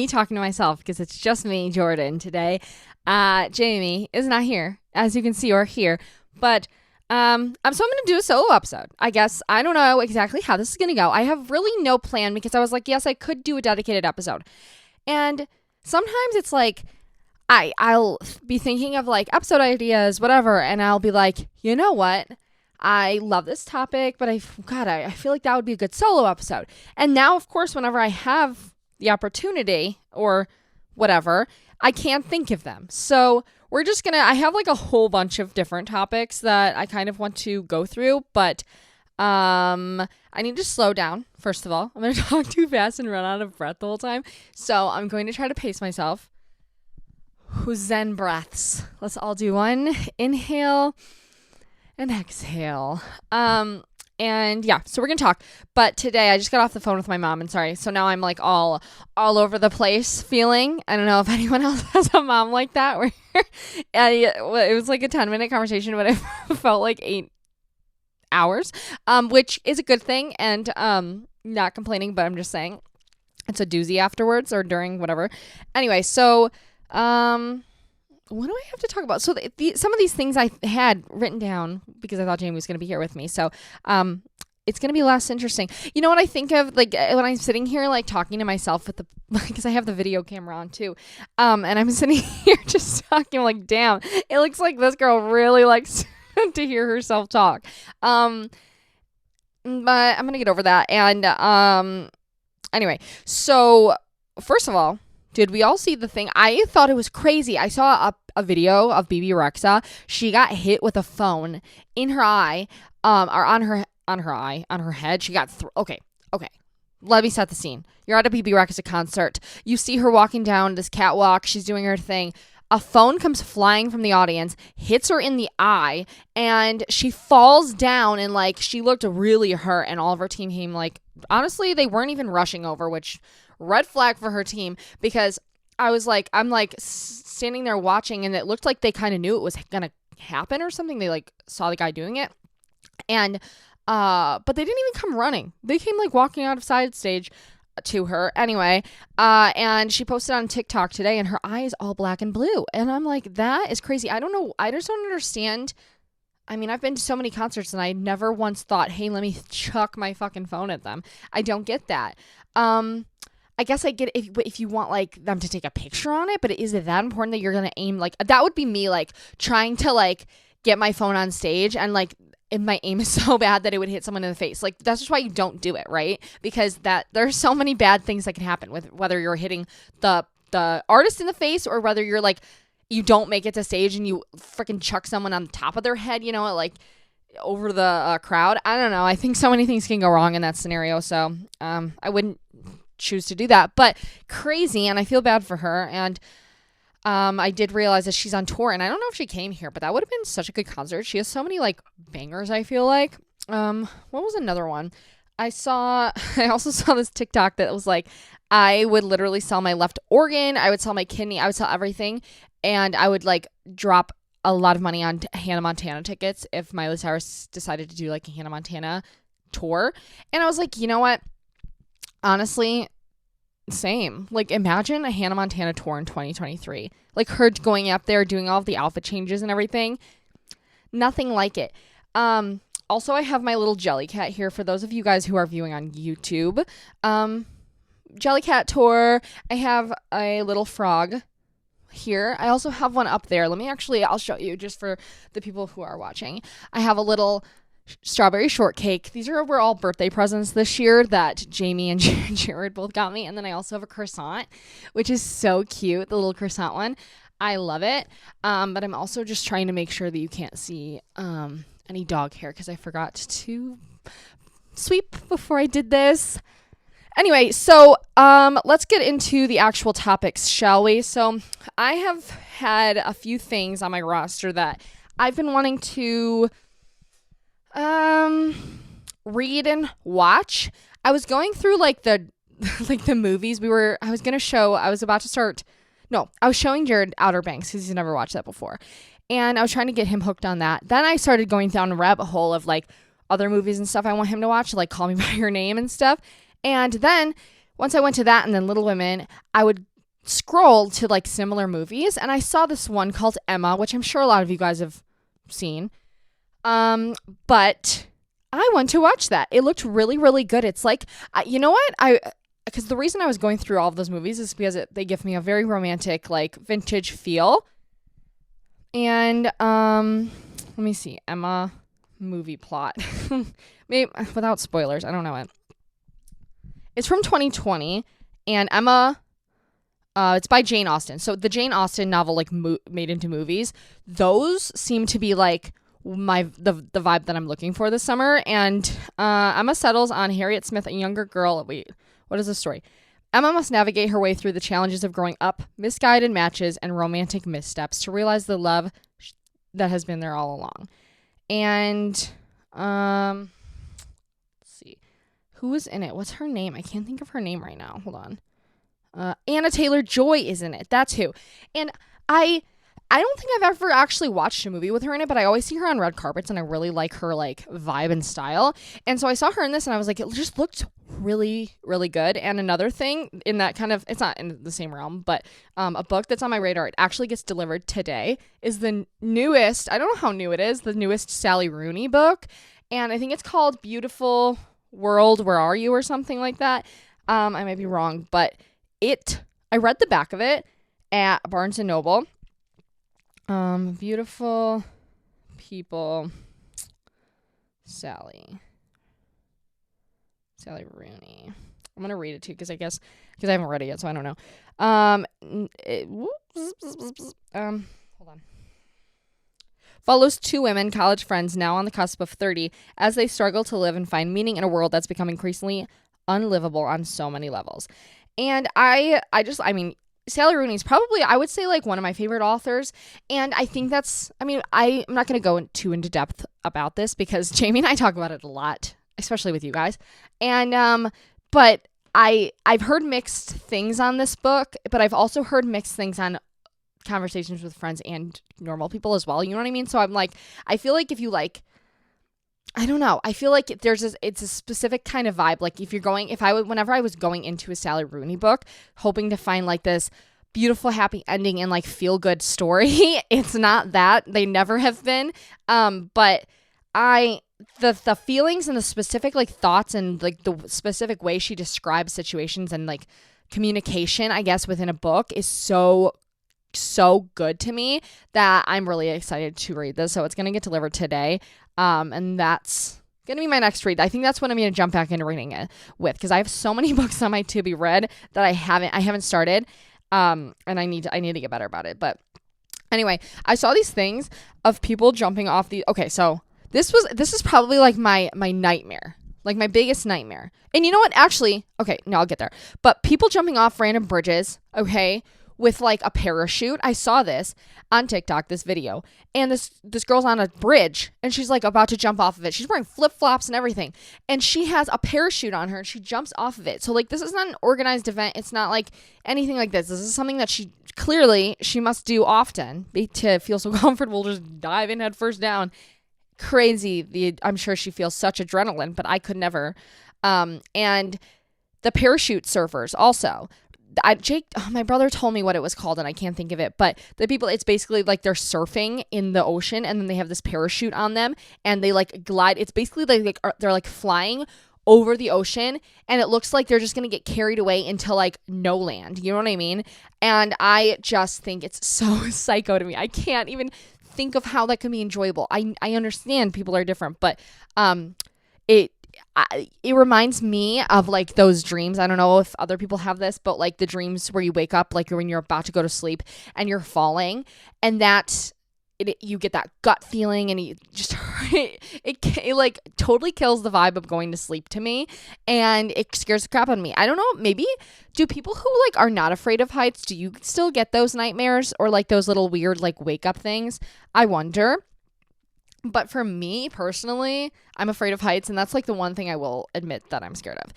me talking to myself because it's just me, Jordan, today. Jamie is not here, as you can see or hear. But I'm going to do a solo episode. I guess I don't know exactly how this is going to go. I have really no plan because I was like, yes, I could do a dedicated episode. And sometimes it's like I'll be thinking of like episode ideas, whatever, and I'll be like, you know what? I love this topic, but I feel like that would be a good solo episode. And now, of course, whenever I have the opportunity or whatever, I can't think of them. So we're just I have like a whole bunch of different topics that I kind of want to go through, but I need to slow down. First of all, I'm going to talk too fast and run out of breath the whole time. So I'm going to try to pace myself. Zen breaths. Let's all do one. Inhale and exhale. And yeah, so we're going to talk. But today I just got off the phone with my mom and sorry. So now I'm like all over the place feeling. I don't know if anyone else has a mom like that where it was like a 10-minute conversation, but it felt like 8 hours, which is a good thing. And not complaining, but I'm just saying it's a doozy afterwards or during whatever. Anyway, so what do I have to talk about? So some of these things I had written down because I thought Jamie was going to be here with me. So it's going to be less interesting. You know what I think of like when I'm sitting here like talking to myself with because I have the video camera on too. And I'm sitting here just talking like, damn, it looks like this girl really likes to hear herself talk. But I'm going to get over that. And anyway, so first of all, did we all see the thing? I thought it was crazy. I saw a video of BB Rexa. She got hit with a phone in her eye, or on her head. She got okay. Let me set the scene. You're at a BB Rexa concert. You see her walking down this catwalk. She's doing her thing. A phone comes flying from the audience, hits her in the eye, and she falls down. And like she looked really hurt. And all of her team came like honestly, they weren't even rushing over, which. Red flag for her team because I'm standing there watching and it looked like they kind of knew it was going to happen or something. They like saw the guy doing it and, but they didn't even come running. They came like walking out of side stage to her anyway. And she posted on TikTok today and her eye is all black and blue. And I'm like, that is crazy. I don't know. I just don't understand. I mean, I've been to so many concerts and I never once thought, hey, let me chuck my fucking phone at them. I don't get that. I guess I get if you want like them to take a picture on it, but is it that important that you're going to aim like that would be me like trying to like get my phone on stage and like if my aim is so bad that it would hit someone in the face. Like that's just why you don't do it, right? Because there's so many bad things that can happen with whether you're hitting the artist in the face or whether you're like you don't make it to stage and you freaking chuck someone on the top of their head, you know, like over the crowd. I don't know. I think so many things can go wrong in that scenario. So I wouldn't choose to do that, but crazy, and I feel bad for her. And I did realize that she's on tour, and I don't know if she came here, but that would have been such a good concert. She has so many like bangers. I feel like what was another one I also saw this TikTok that was like I would literally sell my left organ, I would sell my kidney, I would sell everything, and I would like drop a lot of money on Hannah Montana tickets if Miley Cyrus decided to do like a Hannah Montana tour. And I was like, you know what? Honestly, same. Like, imagine a Hannah Montana tour in 2023. Like, her going up there, doing all of the outfit changes and everything. Nothing like it. Also, I have my little Jellycat here for those of you guys who are viewing on YouTube. Jellycat tour. I have a little frog here. I also have one up there. I'll show you just for the people who are watching. I have a little strawberry shortcake. These were all birthday presents this year that Jamie and Jared both got me. And then I also have a croissant, which is so cute. The little croissant one. I love it. But I'm also just trying to make sure that you can't see any dog hair because I forgot to sweep before I did this. Anyway, so let's get into the actual topics, shall we? So I have had a few things on my roster that I've been wanting to read and watch. I was going through like the movies I was showing Jared Outer Banks because he's never watched that before. And I was trying to get him hooked on that. Then I started going down a rabbit hole of like other movies and stuff I want him to watch, like Call Me by Your Name and stuff. And then once I went to that and then Little Women, I would scrolled to like similar movies, and I saw this one called Emma, which I'm sure a lot of you guys have seen. But I went to watch that. It looked really, really good. It's like, you know what? Because the reason I was going through all of those movies is because they give me a very romantic, like vintage feel. And let me see, Emma movie plot. Maybe without spoilers. I don't know it. It's from 2020, and Emma. It's by Jane Austen. So the Jane Austen novel, like made into movies, those seem to be like the vibe that I'm looking for this summer. And Emma settles on Harriet Smith, a younger girl. Wait, what is the story? Emma must navigate her way through the challenges of growing up, misguided matches, and romantic missteps to realize the love that has been there all along. And let's see, who is in it? What's her name? I can't think of her name right now. Hold on. Anna Taylor-Joy is in it. That's who. And I don't think I've ever actually watched a movie with her in it, but I always see her on red carpets, and I really like her like vibe and style. And so I saw her in this, and I was like, it just looked really, really good. And another thing in that kind of, it's not in the same realm, but a book that's on my radar, it actually gets delivered today, is the newest, I don't know how new it is, the newest Sally Rooney book. And I think it's called Beautiful World, Where Are You? Or something like that. I might be wrong, but I read the back of it at Barnes & Noble. Beautiful People, Sally Rooney. I'm going to read it too, because I haven't read it yet, so I don't know. Hold on. Follows two women, college friends, now on the cusp of 30, as they struggle to live and find meaning in a world that's become increasingly unlivable on so many levels. And I mean, Sally Rooney is probably, I would say, like one of my favorite authors. And I think I'm not going to go too into depth about this because Jamie and I talk about it a lot, especially with you guys. And, but I've heard mixed things on this book, but I've also heard mixed things on conversations with friends and normal people as well. You know what I mean? So I'm like, I feel like if you like, I don't know. I feel like it's a specific kind of vibe. Like whenever I was going into a Sally Rooney book, hoping to find like this beautiful, happy ending and like feel good story, it's not that. They never have been. But the feelings and the specific like thoughts and like the specific way she describes situations and like communication, I guess, within a book is so good to me that I'm really excited to read this. So it's going to get delivered today. And that's going to be my next read. I think that's what I'm going to jump back into reading it with, because I have so many books on my to be read that I haven't started. And I need to get better about it. But anyway, I saw these things of people jumping off okay, so this is probably like my nightmare, like my biggest nightmare. And you know what? Actually, okay, no, I'll get there. But people jumping off random bridges, okay, with like a parachute. I saw this on TikTok, this video, and this girl's on a bridge and she's like about to jump off of it. She's wearing flip-flops and everything, and she has a parachute on her and she jumps off of it. So like, this is not an organized event. It's not like anything like this. This is something that she must do often to feel so comfortable, just dive in head first down. Crazy. I'm sure she feels such adrenaline, but I could never. And the parachute surfers also. My brother told me what it was called and I can't think of it, but the people, it's basically like they're surfing in the ocean and then they have this parachute on them and they like glide. It's basically like they're like flying over the ocean and it looks like they're just going to get carried away into like no land. You know what I mean? And I just think it's so psycho to me. I can't even think of how that can be enjoyable. I understand people are different, but it reminds me of like those dreams. I don't know if other people have this, but like the dreams where you wake up, like when you're about to go to sleep and you're falling, and you get that gut feeling, and you just it like totally kills the vibe of going to sleep to me, and it scares the crap out of me. I don't know, maybe do people who like are not afraid of heights, do you still get those nightmares or like those little weird like wake up things? I wonder. But for me personally, I'm afraid of heights, and that's like the one thing I will admit that I'm scared of.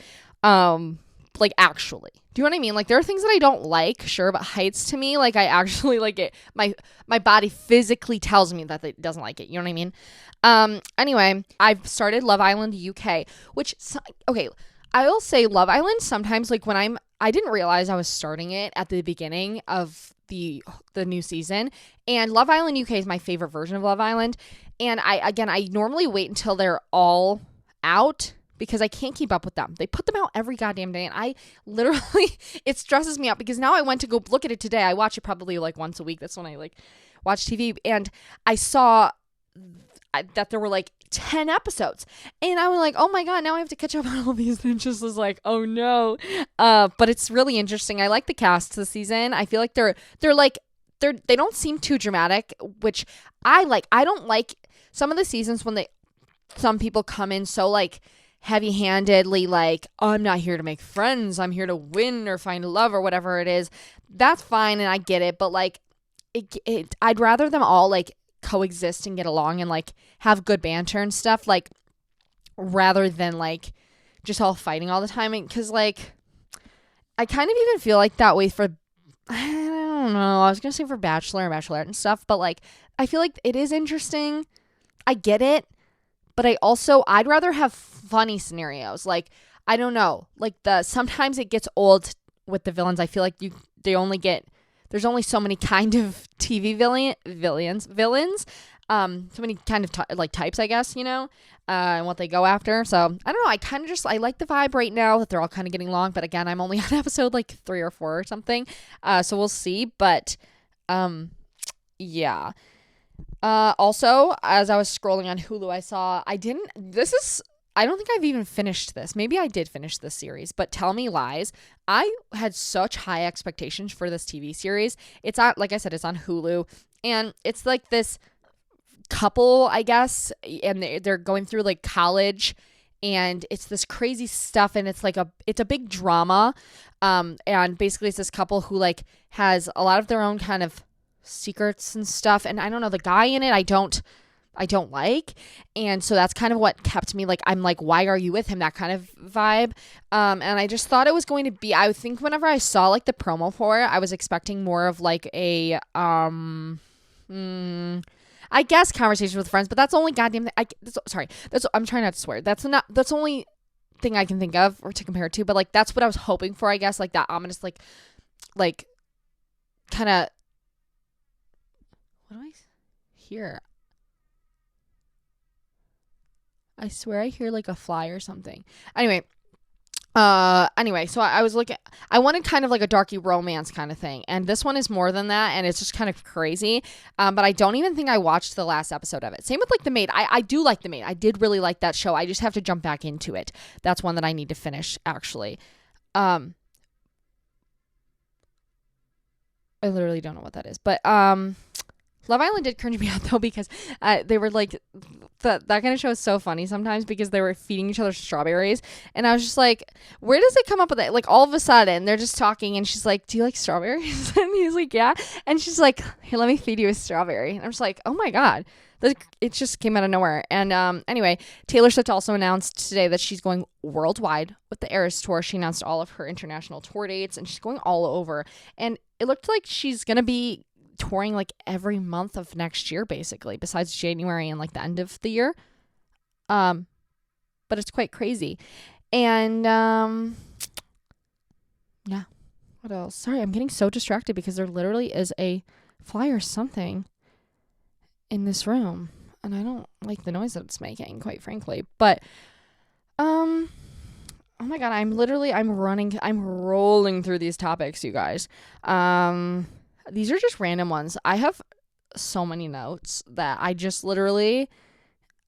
Like actually, do you know what I mean? Like there are things that I don't like, sure, but heights to me, like I actually like it. My body physically tells me that it doesn't like it. You know what I mean? Anyway, I've started Love Island UK, which, okay, I will say Love Island sometimes, like when I'm I didn't realize I was starting it at the beginning of the new season. And Love Island UK is my favorite version of Love Island. And I normally wait until they're all out because I can't keep up with them. They put them out every goddamn day, and I literally, it stresses me out because now I went to go look at it today. I watch it probably like once a week. That's when I like watch TV, and I saw that there were like 10 episodes, and I was like, oh my god, now I have to catch up on all these, and it just was like, oh no. But it's really interesting. I like the cast this season. I feel like they don't seem too dramatic, which I like. I don't like some of the seasons when some people come in so like heavy-handedly, like, oh, I'm not here to make friends, I'm here to win or find love or whatever it is. That's fine, and I get it, but like I'd rather them all like coexist and get along and like have good banter and stuff, like rather than like just all fighting all the time. Because like I kind of even feel like that way for, I don't know, I was gonna say for Bachelor and Bachelorette and stuff, but like I feel like it is interesting. I get it, but I'd rather have funny scenarios. Like, I don't know, like sometimes it gets old with the villains. I feel like there's only so many kind of TV villains, so many kind of like types, I guess, and what they go after. So I don't know. I like the vibe right now that they're all kind of getting long, but again, I'm only on episode like 3 or 4 or something. So we'll see, but yeah. Also, as I was scrolling on Hulu, I saw, I don't think I've even finished this. Maybe I did finish this series, but Tell Me Lies. I had such high expectations for this TV series. It's on, like I said, it's on Hulu, and it's like this couple, I guess, and they're going through like college, and it's this crazy stuff, and it's a big drama, and basically it's this couple who like has a lot of their own kind of secrets and stuff, and I don't know, the guy in it I don't like, and so that's kind of what kept me like, I'm like, why are you with him, that kind of vibe. And I just thought it was going to be, I think whenever I saw like the promo for it, I was expecting more of like a I guess conversation with friends, but that's only goddamn I'm trying not to swear, that's the only thing I can think of or to compare it to, but like that's what I was hoping for, I guess, like that ominous like kind of, what do I hear? I swear I hear like a fly or something. Anyway, so I wanted kind of like a darky romance kind of thing, and this one is more than that, and it's just kind of crazy. But I don't even think I watched the last episode of it. Same with like The Maid. I do like The Maid. I did really like that show. I just have to jump back into it. That's one that I need to finish, actually. I literally don't know what that is, but Love Island did cringe me out though, because they were like, that kind of show is so funny sometimes because they were feeding each other strawberries, and I was just like, where does it come up with it? Like all of a sudden they're just talking, and she's like, do you like strawberries? And he's like, yeah. And she's like, here, let me feed you a strawberry. And I'm just like, oh my god, it just came out of nowhere. And anyway, Taylor Swift also announced today that she's going worldwide with the Eras Tour. She announced all of her international tour dates, and she's going all over, and it looked like she's gonna be touring like every month of next year, basically, besides January and like the end of the year. But it's quite crazy. And yeah, what else? Sorry, I'm getting so distracted because there literally is a fly or something in this room, and I don't like the noise that it's making, quite frankly. But oh my god, I'm rolling through these topics, you guys. These are just random ones. I have so many notes that I just literally,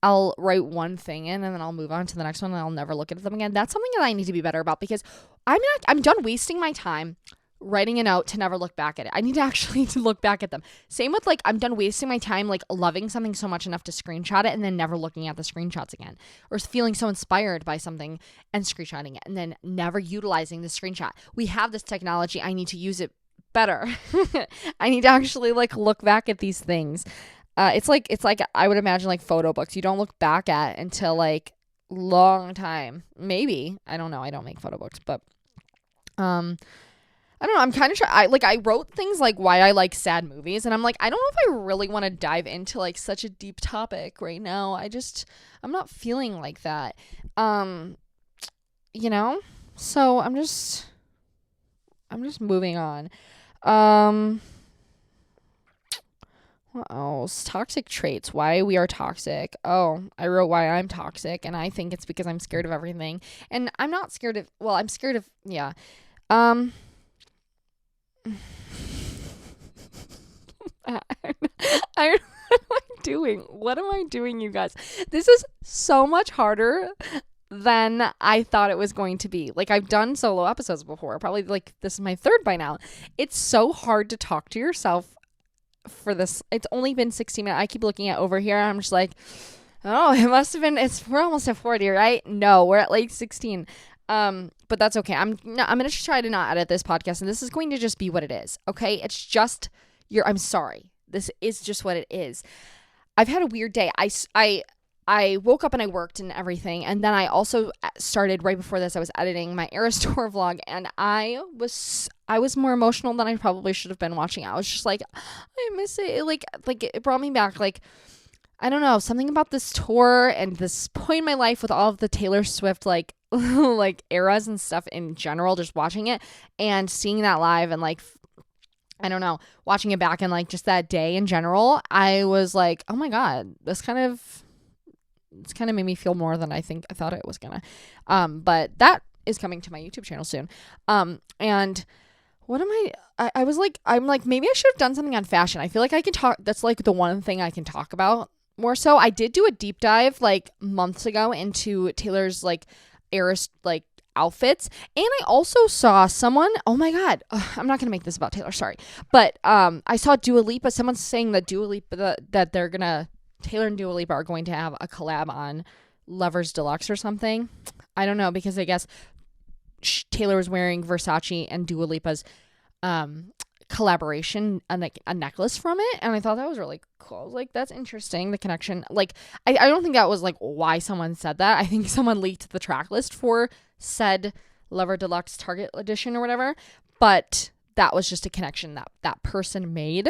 I'll write one thing in and then I'll move on to the next one and I'll never look at them again. That's something that I need to be better about, because I'm done wasting my time writing a note to never look back at it. I need to actually to look back at them. Same with like, I'm done wasting my time like loving something so much enough to screenshot it and then never looking at the screenshots again, or feeling so inspired by something and screenshotting it and then never utilizing the screenshot. We have this technology. I need to use it better. I need to actually like look back at these things. It's like I would imagine like photo books. You don't look back at until like long time. Maybe, I don't know. I don't make photo books, but I don't know. I'm kind of I wrote things like why I like sad movies, and I'm like, I don't know if I really want to dive into like such a deep topic right now. I'm not feeling like that. So I'm just, I'm just moving on. What else? Toxic traits. Why we are toxic. Oh, I wrote why I'm toxic, and I think it's because I'm scared of everything. And I'm not scared of, well, I'm scared of, yeah. I what am I doing? What am I doing, you guys? This is so much harder than I thought it was going to be. Like, I've done solo episodes before. Probably, like, this is my third by now. It's so hard to talk to yourself for this. It's only been 60 minutes. I keep looking at over here. I'm just like, oh, it must have been, we're almost at 40, right? No, we're at like 16. But that's okay. I'm going to try to not edit this podcast, and this is going to just be what it is. Okay. It's just I'm sorry. This is just what it is. I've had a weird day. I woke up and I worked and everything. And then I also started right before this. I was editing my Era Store vlog, and I was more emotional than I probably should have been watching. I was just like, I miss it. Like it brought me back. Like, I don't know, something about this tour and this point in my life with all of the Taylor Swift, like, like eras and stuff in general, just watching it and seeing that live and like, I don't know, watching it back and like just that day in general, I was like, oh my God, it's kind of made me feel more than I thought it was gonna. But that is coming to my YouTube channel soon. And what am I was like, I'm like, maybe I should have done something on fashion. I feel like I can talk, that's like the one thing I can talk about more so. I did do a deep dive like months ago into Taylor's like Eras like outfits, and I also saw someone, oh my God, I'm not gonna make this about Taylor, sorry, but I saw Dua Lipa, someone's saying that Dua Lipa, that they're gonna, Taylor and Dua Lipa are going to have a collab on Lovers Deluxe or something. I don't know, because I guess Taylor was wearing Versace and Dua Lipa's collaboration, a necklace from it, and I thought that was really cool. I was like, that's interesting, the connection. Like, I don't think that was like why someone said that. I think someone leaked the track list for said Lover Deluxe Target edition or whatever, but that was just a connection that person made.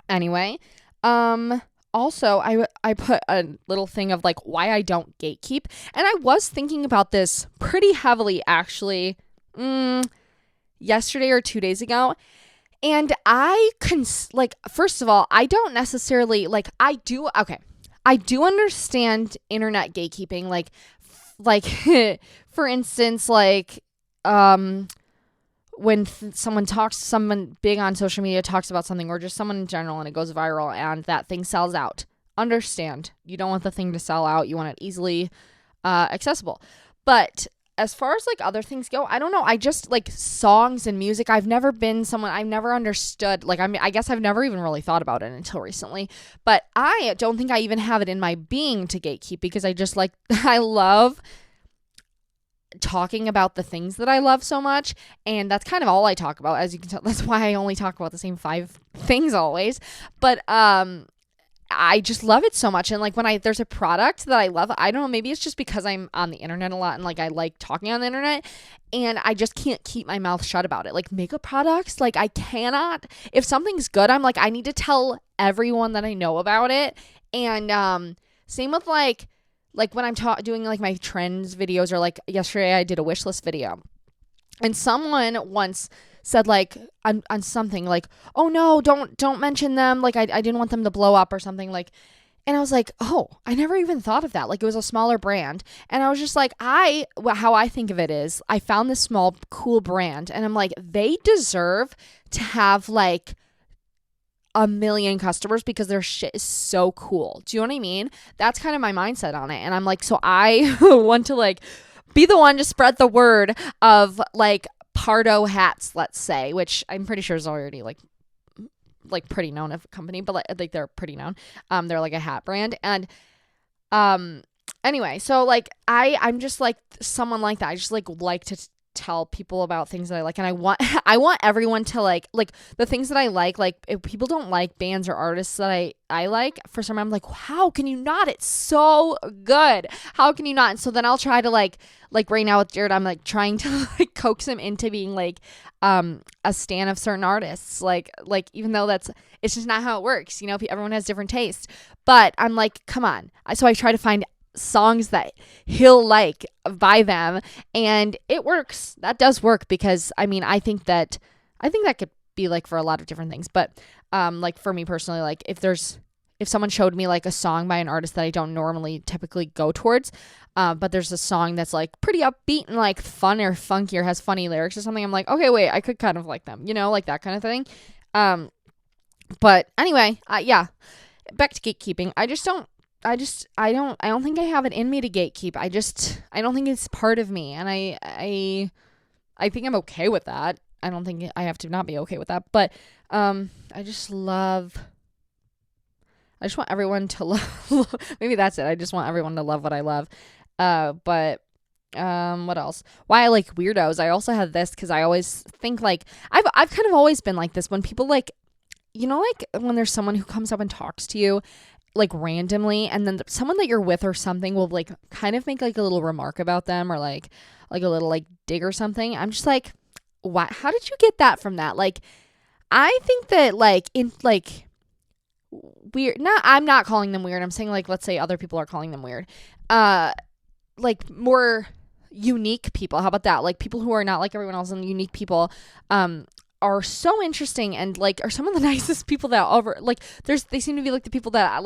Anyway, also, I put a little thing of like why I don't gatekeep, and I was thinking about this pretty heavily actually yesterday or 2 days ago, and first of all, I don't necessarily like, I do understand internet gatekeeping, like for instance, like when someone big on social media talks about something, or just someone in general, and it goes viral and that thing sells out. Understand. You don't want the thing to sell out. You want it easily accessible. But as far as like other things go, I don't know. I just like songs and music. I've never understood. Like, I guess I've never even really thought about it until recently. But I don't think I even have it in my being to gatekeep, because I just like, I love talking about the things that I love so much, and that's kind of all I talk about, as you can tell. That's why I only talk about the same 5 things always. But I just love it so much, and like when there's a product that I love, I don't know, maybe it's just because I'm on the internet a lot and like I like talking on the internet, and I just can't keep my mouth shut about it. Like makeup products, like I cannot, if something's good, I'm like, I need to tell everyone that I know about it. And same with like when I'm doing like my trends videos, or like yesterday I did a wish list video, and someone once said like on something like, oh no, don't mention them, like I didn't want them to blow up or something, like, and I was like, oh, I never even thought of that. Like, it was a smaller brand, and I was just like, how I think of it is, I found this small cool brand, and I'm like, they deserve to have like 1 million customers because their shit is so cool. Do you know what I mean? That's kind of my mindset on it. And I'm like, so I want to like be the one to spread the word of like Pardo hats, let's say, which I'm pretty sure is already like pretty known of a company, but like they're pretty known. They're like a hat brand. And anyway, so like I'm just like someone like that. I just like to tell people about things that I like, and I want everyone to like the things that I like if people don't like bands or artists that I like, for some reason I'm like, how can you not? It's so good. How can you not? And so then I'll try to like right now with Jared, I'm like trying to like coax him into being like a stan of certain artists, like even though it's just not how it works, you know, everyone has different tastes, but I'm like, come on. So I try to find songs that he'll like by them, and it works. That does work because I mean, I think that could be like for a lot of different things, but like for me personally, like if someone showed me like a song by an artist that I don't normally typically go towards, but there's a song that's like pretty upbeat and like fun or funky or has funny lyrics or something, I'm like, okay, wait, I could kind of like them, like that kind of thing. But anyway, yeah, back to gatekeeping. I don't think I have it in me to gatekeep. I don't think it's part of me, and I think I'm okay with that. I don't think I have to not be okay with that, but I just want everyone to love. Maybe that's it. I just want everyone to love what I love. But what else? Why I like weirdos. I also have this because I always think like I've kind of always been like this when people like, like when there's someone who comes up and talks to you like randomly, and then someone that you're with or something will like kind of make like a little remark about them or like a little like dig or something. I'm just like, what? How did you get that from that? Like, I think that like in like weird. I'm not calling them weird. I'm saying like, let's say other people are calling them weird. Like more unique people. How about that? Like people who are not like everyone else and unique people, are so interesting and like are some of the nicest people that ever like. They seem to be like the people that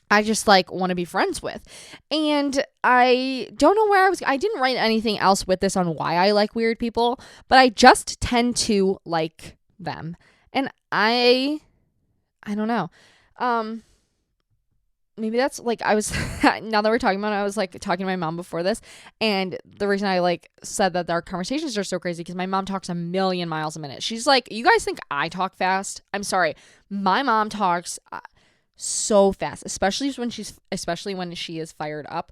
I just like want to be friends with. And I don't know where I didn't write anything else with this on why I like weird people, but I just tend to like them. And I don't know. Maybe that's like now that we're talking about it, I was like talking to my mom before this, and the reason I like said that our conversations are so crazy because my mom talks a million miles a minute. She's like, you guys think I talk fast? I'm sorry. My mom talks so fast, especially when she is fired up.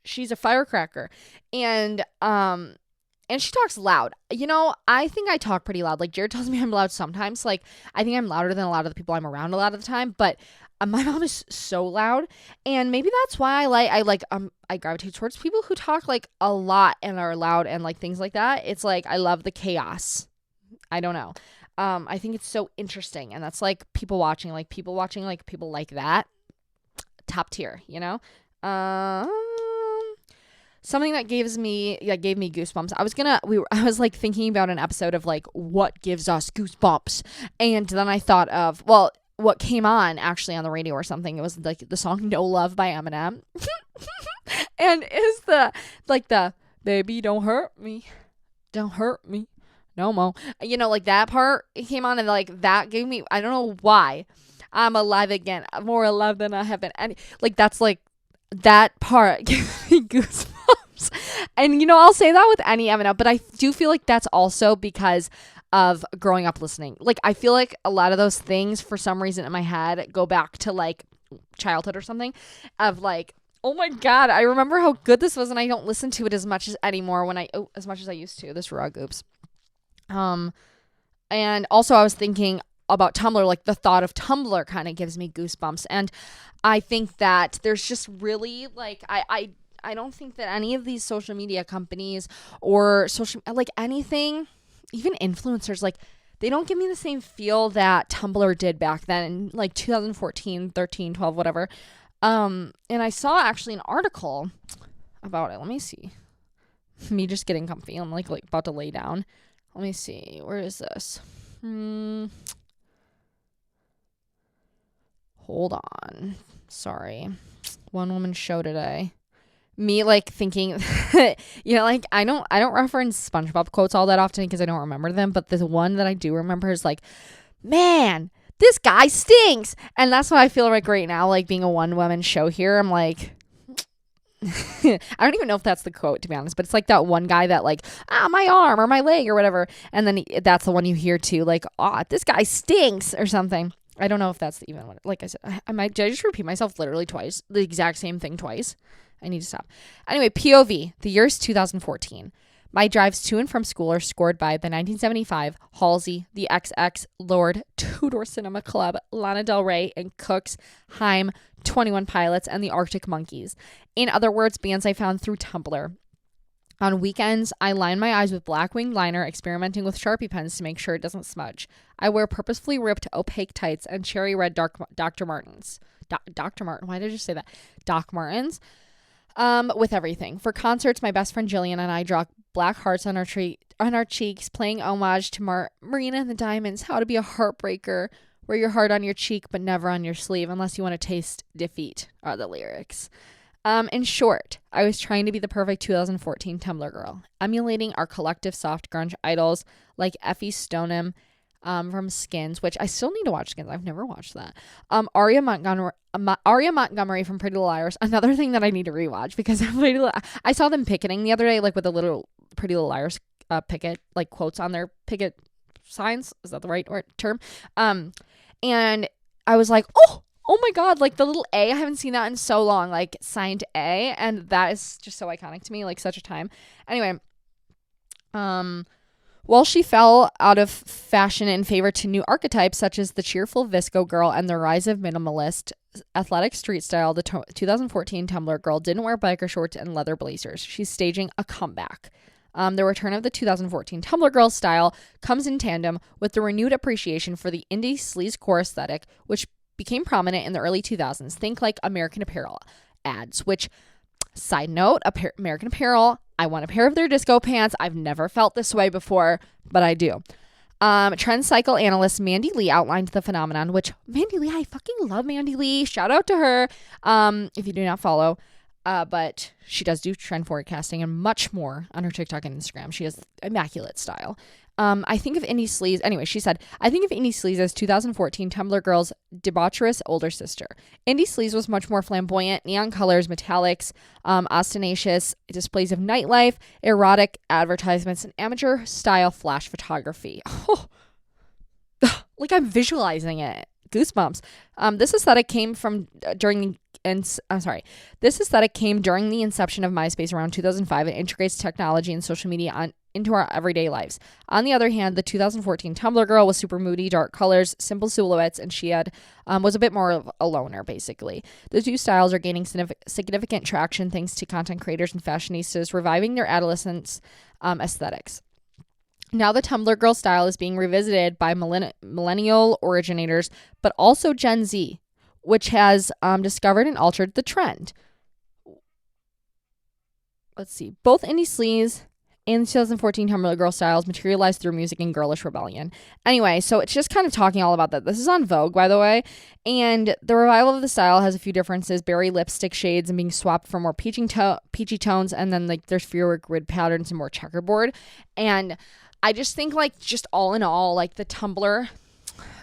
She's a firecracker. And she talks loud. I think I talk pretty loud. Like Jared tells me I'm loud sometimes. Like I think I'm louder than a lot of the people I'm around a lot of the time, but my mom is so loud, and maybe that's why I gravitate towards people who talk like a lot and are loud and like things like that. It's like I love the chaos. I don't know. I think it's so interesting, and that's like people watching like people like that. Top tier, Something that gave me goosebumps. I was like thinking about an episode of like what gives us goosebumps, and then I thought of what came on actually on the radio or something. It was like the song "No Love" by Eminem, and is the baby don't hurt me no more. Like that part it came on, and like that gave me, I don't know why, I'm alive again, I'm more alive than I have been. And like that's like that part gives me goosebumps. And I'll say that with any Eminem, but I do feel like that's also because of growing up listening. Like I feel like a lot of those things for some reason in my head go back to like childhood or something, of like, oh my god, I remember how good this was, and I don't listen to it as much as anymore as much as I used to. This rug, oops. And also I was thinking about Tumblr, like the thought of Tumblr kind of gives me goosebumps, and I think that there's just really like I don't think that any of these social media companies or like anything, even influencers, like they don't give me the same feel that Tumblr did back then in like 2014, 13, 12, whatever. And I saw actually an article about it. Let me see. Me just getting comfy. I'm like about to lay down. Let me see. Where is this? Hold on. Sorry. One woman show today. Me like thinking, like I don't reference SpongeBob quotes all that often because I don't remember them, but the one that I do remember is like, man, this guy stinks. And that's what I feel like right now, like being a one woman show here. I'm like, I don't even know if that's the quote, to be honest, but it's like that one guy that like, my arm or my leg or whatever. And then that's the one you hear too, like, this guy stinks or something. I don't know if that's even what, like I said, did I just repeat myself literally twice, the exact same thing twice? I need to stop. Anyway, POV, the year is 2014. My drives to and from school are scored by the 1975 Halsey, the XX, Lord, Two Door Cinema Club, Lana Del Rey, and Cooks, Haim, 21 Pilots, and the Arctic Monkeys. In other words, bands I found through Tumblr. On weekends, I line my eyes with black winged liner, experimenting with Sharpie pens to make sure it doesn't smudge. I wear purposefully ripped opaque tights and cherry red Dr. Martens. Dr. Martin, why did I just say that? Doc Martens. With everything. For concerts, my best friend Jillian and I draw black hearts on our cheeks, playing homage to Marina and the Diamonds, How to Be a Heartbreaker. Wear your heart on your cheek, but never on your sleeve, unless you want to taste defeat, are the lyrics. In short, I was trying to be the perfect 2014 Tumblr girl, emulating our collective soft grunge idols like Effie Stoneham from Skins, which I still need to watch Skins. I've never watched that. Aria Montgomery from Pretty Little Liars, another thing that I need to rewatch because I saw them picketing the other day, like with a little Pretty Little Liars picket, like quotes on their picket signs. Is that the right term? And I was like, oh my God, like the little A, I haven't seen that in so long, like signed A, and that is just so iconic to me, like such a time. Anyway, while she fell out of fashion in favor to new archetypes such as the cheerful Visco girl and the rise of minimalist athletic street style, the 2014 Tumblr girl didn't wear biker shorts and leather blazers. She's staging a comeback. The return of the 2014 Tumblr girl style comes in tandem with the renewed appreciation for the indie sleazecore aesthetic, which became prominent in the early 2000s. Think like American Apparel ads, which, side note, American Apparel, I want a pair of their disco pants. I've never felt this way before, but I do. Trend cycle analyst Mandy Lee outlined the phenomenon, which Mandy Lee, I fucking love Mandy Lee. Shout out to her. If you do not follow, but she does do trend forecasting and much more on her TikTok and Instagram. She has immaculate style. I think of indie sleaze. Anyway, she said, I think of indie sleaze as 2014 Tumblr girl's debaucherous older sister. Indie sleaze was much more flamboyant, neon colors, metallics, ostentatious displays of nightlife, erotic advertisements, and amateur style flash photography. Oh, like I'm visualizing it. Goosebumps. This aesthetic came during the inception of MySpace around 2005 and integrates technology and social media into our everyday lives. On the other hand, the 2014 Tumblr girl was super moody, dark colors, simple silhouettes, and she was a bit more of a loner, basically. The two styles are gaining significant traction thanks to content creators and fashionistas reviving their adolescence aesthetics. Now the Tumblr girl style is being revisited by millennial originators, but also Gen Z, which has discovered and altered the trend. Let's see. Both indie sleaze and 2014 Tumblr girl styles materialized through music and girlish rebellion. Anyway, so it's just kind of talking all about that. This is on Vogue, by the way. And the revival of the style has a few differences. Berry lipstick shades and being swapped for more peachy tones. And then like there's fewer grid patterns and more checkerboard. And I just think like just all in all, like the Tumblr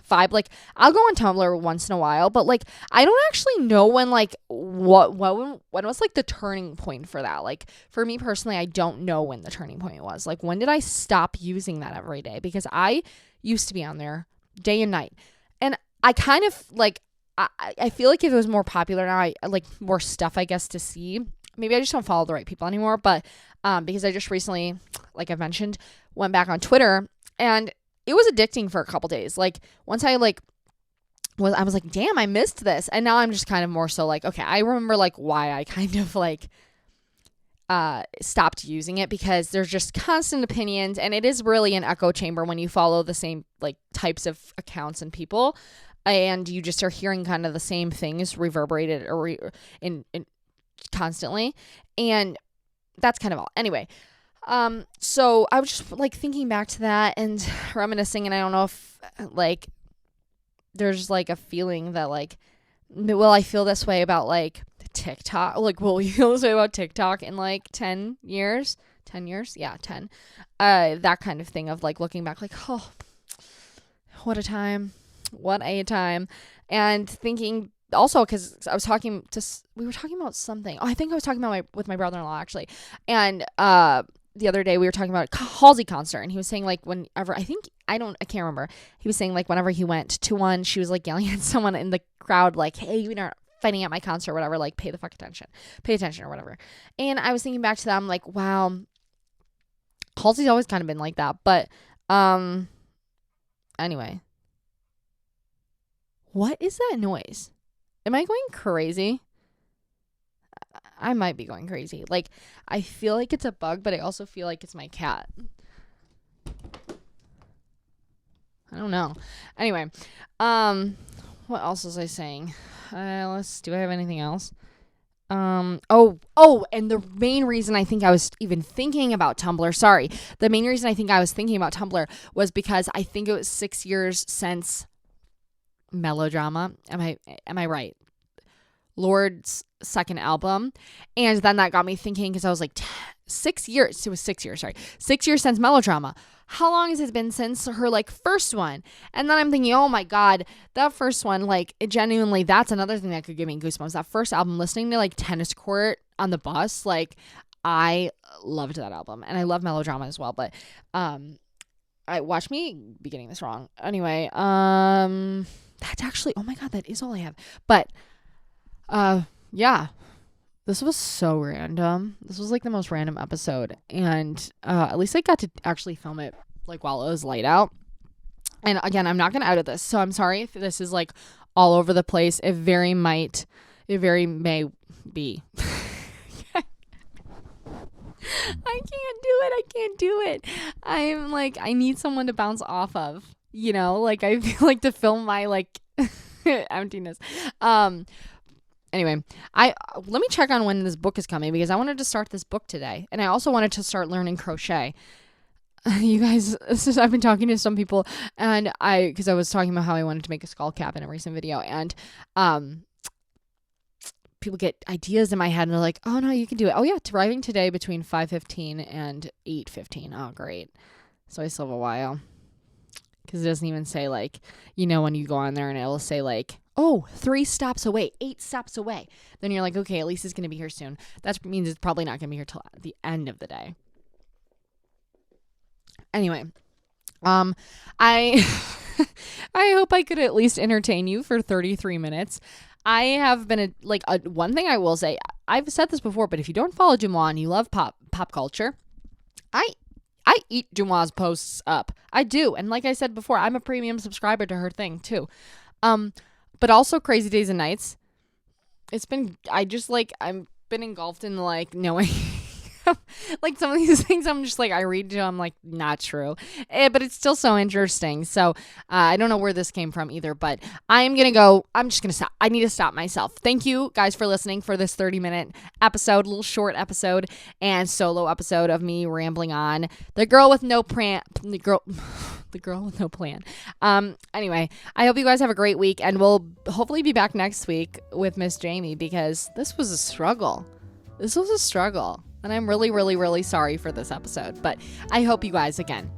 vibe, like I'll go on Tumblr once in a while, but like I don't actually know when like when was like the turning point for that. Like for me personally, I don't know when the turning point was. Like when did I stop using that every day? Because I used to be on there day and night, and I kind of like I feel like if it was more popular now, I like more stuff I guess to see. Maybe I just don't follow the right people anymore, but because I just recently, like I've mentioned, went back on Twitter, and it was addicting for a couple days. Like once I was like, damn, I missed this. And now I'm just kind of more so like, okay, I remember like why I kind of like stopped using it, because there's just constant opinions, and it is really an echo chamber when you follow the same like types of accounts and people, and you just are hearing kind of the same things reverberated or in constantly. And that's kind of all. Anyway, so I was just like thinking back to that and reminiscing, and I don't know if like there's like a feeling that like, will I feel this way about like TikTok? Like, will we feel this way about TikTok in like 10 years? 10 years? Yeah, 10. That kind of thing of like looking back like, oh, what a time. What a time. And thinking also, because we were talking about something. Oh, I think I was talking about with my brother-in-law actually. And the other day we were talking about Halsey concert, and he was saying like whenever I can't remember. He was saying like whenever he went to one, she was like yelling at someone in the crowd like, hey, you're not fighting at my concert or whatever, like pay attention or whatever. And I was thinking back to that, I'm like, wow, Halsey's always kind of been like that. But anyway, what is that noise? Am I going crazy? I might be going crazy. Like, I feel like it's a bug, but I also feel like it's my cat. I don't know. Anyway, what else was I saying? Do I have anything else? And the main reason I think I was even thinking about Tumblr, the main reason I think I was thinking about Tumblr was because I think it was 6 years since Melodrama. Am I right? Lord's second album. And then that got me thinking, because I was like, 6 years. It was 6 years, sorry. 6 years since Melodrama. How long has it been since her like first one? And then I'm thinking, oh my God, that first one, like genuinely, that's another thing that could give me goosebumps. That first album, listening to like Tennis Court on the bus, like I loved that album, and I love Melodrama as well. But I watch me be getting this wrong. Anyway, that's actually, oh my God, that is all I have. But yeah. This was so random. This was like the most random episode. And at least I got to actually film it like while it was light out. And again, I'm not going to edit this. So I'm sorry if this is like all over the place. It very may be. I can't do it. I'm like, I need someone to bounce off of, you know, like I feel like to film my like emptiness. Anyway, let me check on when this book is coming, because I wanted to start this book today, and I also wanted to start learning crochet. You guys, I've been talking to some people, and because I was talking about how I wanted to make a skull cap in a recent video, and people get ideas in my head, and they're like, "Oh no, you can do it." Oh yeah, it's arriving today between 5:15 and 8:15. Oh great, so I still have a while, because it doesn't even say like, you know, when you go on there and it'll say like, oh, 3 stops away, 8 stops away. Then you're like, okay, at least it's going to be here soon. That means it's probably not going to be here till the end of the day. Anyway, I I hope I could at least entertain you for 33 minutes. I have been one thing I will say, I've said this before, but if you don't follow Dumois and you love pop culture, I eat Dumois' posts up. I do. And like I said before, I'm a premium subscriber to her thing too. But also Crazy Days and Nights. I've been engulfed in like knowing like some of these things I'm just like, I read to, I'm like, not true. But it's still so interesting. So I don't know where this came from either, but I'm just going to stop. I need to stop myself. Thank you guys for listening for this 30-minute episode, little short episode and solo episode of me rambling on. The girl with no plan. Anyway, I hope you guys have a great week, and we'll hopefully be back next week with Miss Jamie, because this was a struggle. And I'm really, really, really sorry for this episode. But I hope you guys, again,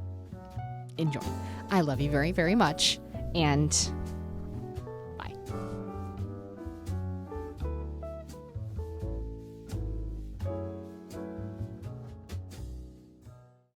enjoy. I love you very, very much. And